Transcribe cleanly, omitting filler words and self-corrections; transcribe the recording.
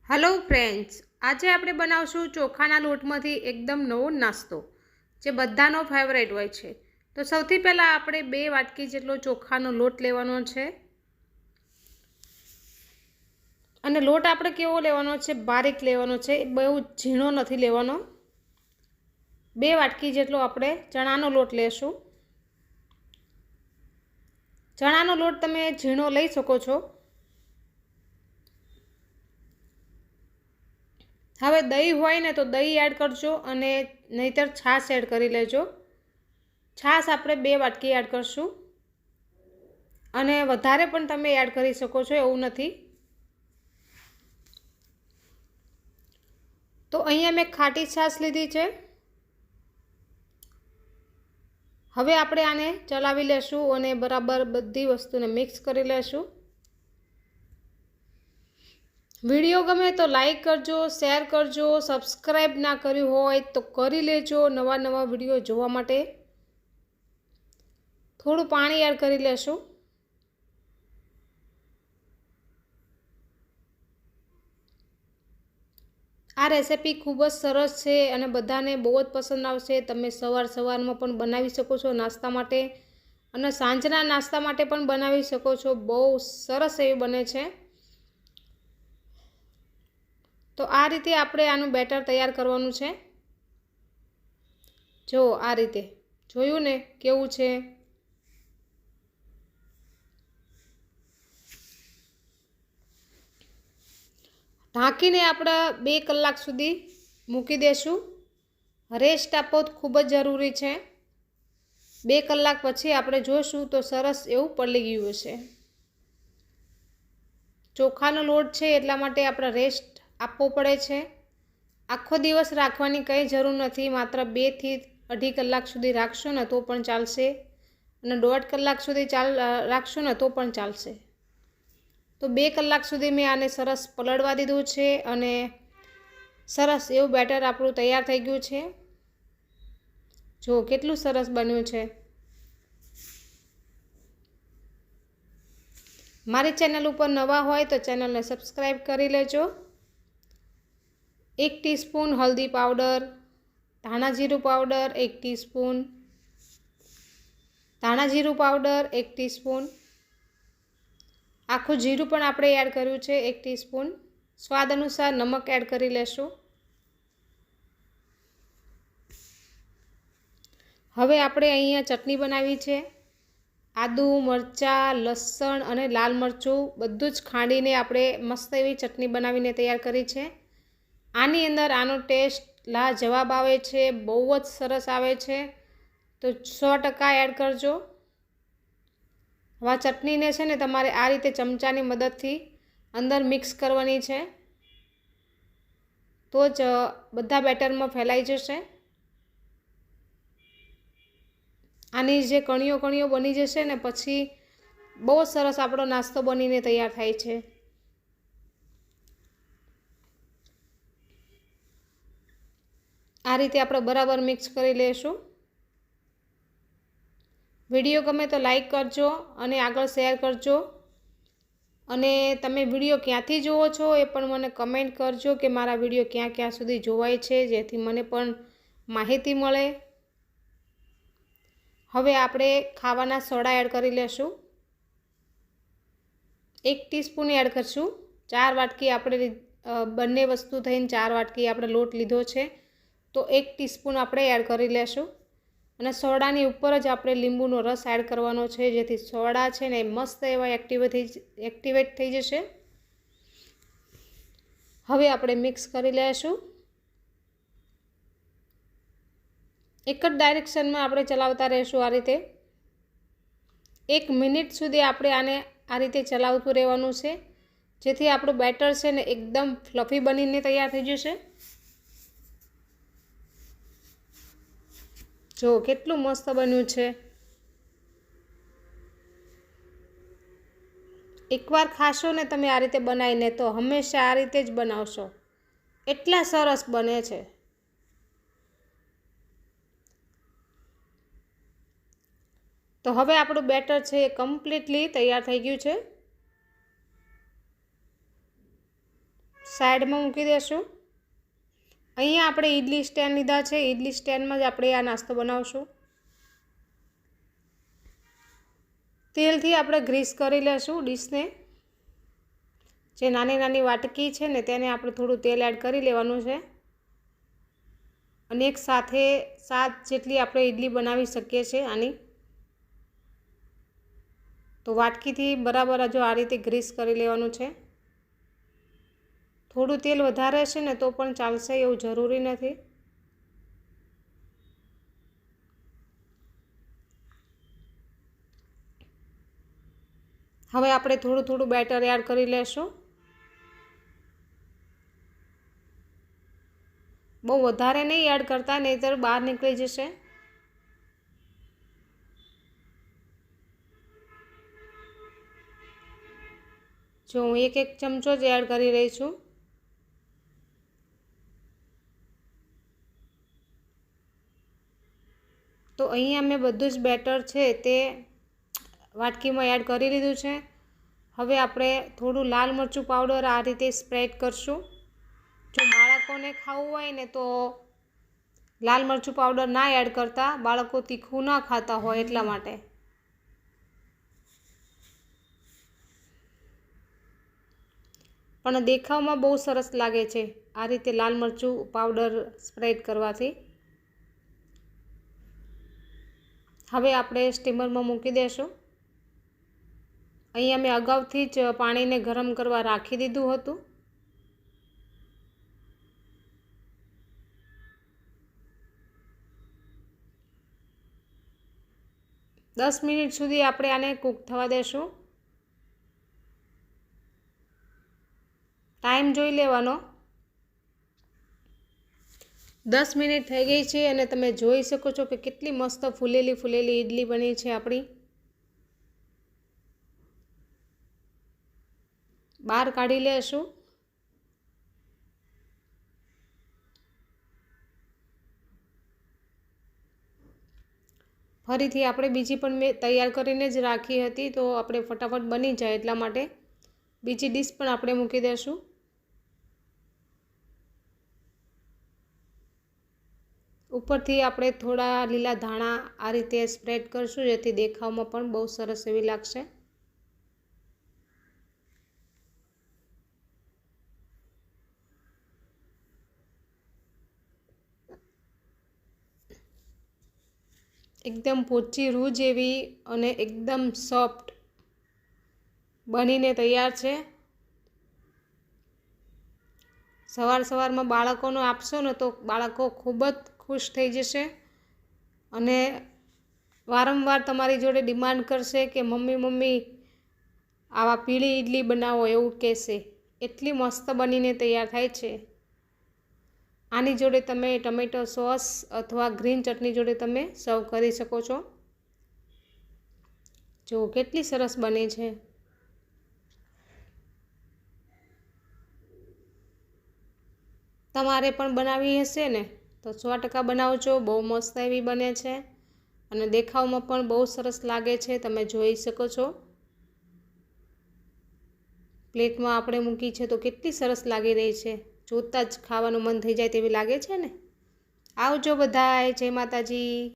Hello friends, आज આપણે બનાવશું ચોખાના લોટમાંથી એકદમ નવો નાસ્તો જે બધાનો ફેવરેટ હોય છે। તો સૌથી પહેલા આપણે 2 વાટકી જેટલો ચોખાનો લોટ લેવાનો છે અને લોટ આપણે કેવો લેવાનો છે, બારીક લેવાનો છે, બહુ ઝીણો નથી લેવાનો। 2 વાટકી જેટલો આપણે ચણાનો લોટ લેશું। ચણાનો લોટ તમે ઝીણો લઈ શકો છો। હવે દહીં હોય ને તો દહીં એડ કરજો અને નહીતર છાશ એડ કરી લેજો। છાશ આપણે 2 વાટકી એડ કરશું અને વધારે પણ તમે એડ કરી શકો છો, એવું નથી। તો અહીંયા મેં ખાટી છાશ લીધી છે। હવે આપણે આને ચલાવી લેશું અને બરાબર બધી વસ્તુને મિક્સ કરી લેશું। वीडियो गमे तो लाइक करजो, शेर करजो, सब्सक्राइब ना कर्युं होय तो करी लेजो। नवा नवा वीडियो जोवा माटे थोड़ुं पाणी एड करी लेशुं। आ रेसिपी खूब ज सरस छे अने बधाने बहु ज पसंद आवशे। तमे सवार सवारमां पण बनावी शको छो नास्ता माटे अने सांजना नास्ता माटे पण बनावी शको छो। बहु सरस एवी बने छे। तो आ रीते आपणे आनुं बेटर तैयार करवानुं छे। जो आ रीते जोयुं ने केवुं छे। ढांकीने आपणे 2 कलाक सुधी मूकी देशुं। रेस्ट आपवो खूब ज जरूरी छे। 2 कलाक पछी आपणे जोशुं तो सरस एवुं पलળી गयुं हशे। ચોખાનો લોટ છે એટલા માટે આપણે રેસ્ટ આપવો પડે છે। આખો દિવસ રાખવાની કંઈ જરૂર નથી। માત્ર 2 થી 2.5 કલાક સુધી રાખશો ને તો પણ ચાલશે અને 1.5 કલાક સુધી રાખશો ને તો પણ ચાલશે। તો 2 કલાક સુધી મેં આને સરસ પલળવા દીધું છે અને સરસ એવું બેટર આપણું તૈયાર થઈ ગયું છે। જો કેટલું સરસ બન્યું છે। मारी चेनल पर नवा होय तो चेनल ने सब्सक्राइब करी लेजो। 1 टीस्पून हल्दी पाउडर, धाणा जीरु पाउडर 1 टीस्पून, धाणा जीरु पाउडर 1 टीस्पून, आखुं जीरु पण आपणे एड कर्युं छे 1 टीस्पून। स्वाद अनुसार नमक एड करी लेशुं। हवे आपणे अहींया चटनी बनावी छे। आदू, मरचा, लसण अने लाल मरचुं बधुं ज खांडीने आपणे मस्त एवी चटनी बनावीने तैयार करी छे। आनी अंदर आनो टेस्ट लाजवाब आवे छे, बहु ज सरस आवे छे। तो 100% एड करजो। हवे चटनीने छे ने तमारे आ रीते चमचानी मददथी अंदर मिक्स करवानी छे तो ज बधा बेटरमां फैलाई जशे। आनी जे कणियों कणियों बनी जशे ने पछी बहुत सरस आपणो नास्तो बनीने तैयार थाय छे। आ रीते आपणे बराबर मिक्स करी लेशुं। विडियो गमे तो लाइक करजो अने आगळ शेर करजो अने तमे विडियो क्यांथी जोवो छो ए पण मने कमेंट करजो के मारा विडियो क्यां क्यां सुधी जोवाय छे, जेथी मने पण माहिती मळे। हवे आपणे खावाना सोडा एड करी लेशुं। 1 टीस्पून एड करशुं। 4 वाटकी आपणे बंने वस्तु थईने 4 वाटकी आपणे लोट लीधो छे तो 1 टीस्पून आपणे एड करी लेशुं अने सोडानी उपर ज आपणे લીંબુનો रस एड करवानो छे, जेथी सोडा छे ने मस्त एवा एक्टिवेट थई जशे। हवे आपणे मिक्स करी लेशुं। एक ज डायरेक्शन में आपणे चलावता रहेशुं। आ रीते 1 मिनिट सुधी आपणे आने आ रीते चलावतुं रहेवानुं छे, जेथी आपणुं बेटर छे ने एकदम फ्लफी बनीने तैयार थई जशे। जो केटलुं मस्त बन्युं छे। एकवार खाशो ने तमे आ रीते बनावीने तो हमेशा आ रीते ज बनावशो, एटला सरस बने छे। तो हवे आपणुं बेटर छे कम्प्लीटली तैयार थई गयुं छे। સાઈડમાં મૂકી દઈશું। અહીંયા આપણે ઇડલી સ્ટેન્ડ લીધા છે, ઇડલી સ્ટેન્ડમાં જ આપણે આ નાસ્તો બનાવશું। તેલથી આપણે ગ્રીસ કરી લેશું ડીશને। જે નાની નાની વાટકી છે ને તેને આપણે થોડું તેલ એડ કરી લેવાનું છે અને એક સાથે 7 જેટલી આપણે ઇડલી બનાવી શકીએ છીએ આની। તો વાટકીથી બરાબર જો આ રીતે ગ્રીસ કરી લેવાનું છે। થોડું તેલ વધારે છે ને તો પણ ચાલશે, એવું જરૂરી નથી। હવે આપણે થોડું થોડું બેટર એડ કરી લેશું। બહુ વધારે નહીં એડ કરતા, નહીંતર બહાર નીકળી જશે। જો હું એક ચમચો જ એડ કરી રહી છું। તો અહીંયા મેં બધું જ બેટર છે તે વાટકીમાં એડ કરી લીધું છે। હવે આપણે થોડું લાલ મરચું પાવડર આ રીતે સ્પ્રેડ કરશું। જો બાળકોને ખાવું હોય ને તો લાલ મરચું પાવડર ના એડ કરતા, બાળકો તીખું ના ખાતા હોય એટલા માટે। પણ દેખાવમાં બહુ સરસ લાગે છે આ રીતે લાલ મરચું પાવડર સ્પ્રેડ કરવાથી। હવે આપણે સ્ટીમરમાં મૂકી દેશું। અહીંયા મેં અગાઉથી જ પાણીને ગરમ કરવા રાખી દીધું હતું। દસ મિનિટ સુધી આપણે આને કૂક થવા દેશું। ટાઈમ જોઈ લેવાનો। 10 મિનિટ થઈ ગઈ છે અને તમે જોઈ શકો છો કે કેટલી મસ્ત ફૂલેલી ફૂલેલી ઇડલી બની છે આપણી। બહાર કાઢી લેશું। ફરીથી આપણે બીજી પણ મેં તૈયાર કરીને જ રાખી હતી, તો આપણે ફટાફટ બની જાય એટલા માટે બીજી ડીશ પણ આપણે મૂકી દઈશું। ઉપરથી આપણે થોડા લીલા ધાણા આ રીતે સ્પ્રેડ કરશું, જેથી દેખાવમાં પણ બહુ સરસ એવી લાગશે। એકદમ પોચી રૂ જેવી અને એકદમ સોફ્ટ બનીને તૈયાર છે। સવારમાં બાળકોને આપશો ને તો બાળકો ખૂબ જ ખુશ થઈ જશે અને વારંવાર તમારી જોડે ડિમાન્ડ કરશે કે મમ્મી આવા પીળી ઇડલી બનાવો એવું કહેશે। એટલી મસ્ત બનીને તૈયાર થાય છે। આની જોડે તમે ટમેટો સોસ અથવા ગ્રીન ચટણી જોડે તમે સર્વ કરી શકો છો। જો કેટલી સરસ બની છે। તમારે પણ બનાવવી હશે ને તો 100% બનાવજો। બહુ મસ્ત એવી બને છે અને દેખાવમાં પણ બહુ સરસ લાગે છે, તમે જોઈ શકો છો। પ્લેટમાં આપણે મૂકી છે તો કેટલી સરસ લાગી રહી છે, જોતાં જ ખાવાનું મન થઈ જાય તેવી લાગે છે ને। આવજો બધાય, જય માતાજી।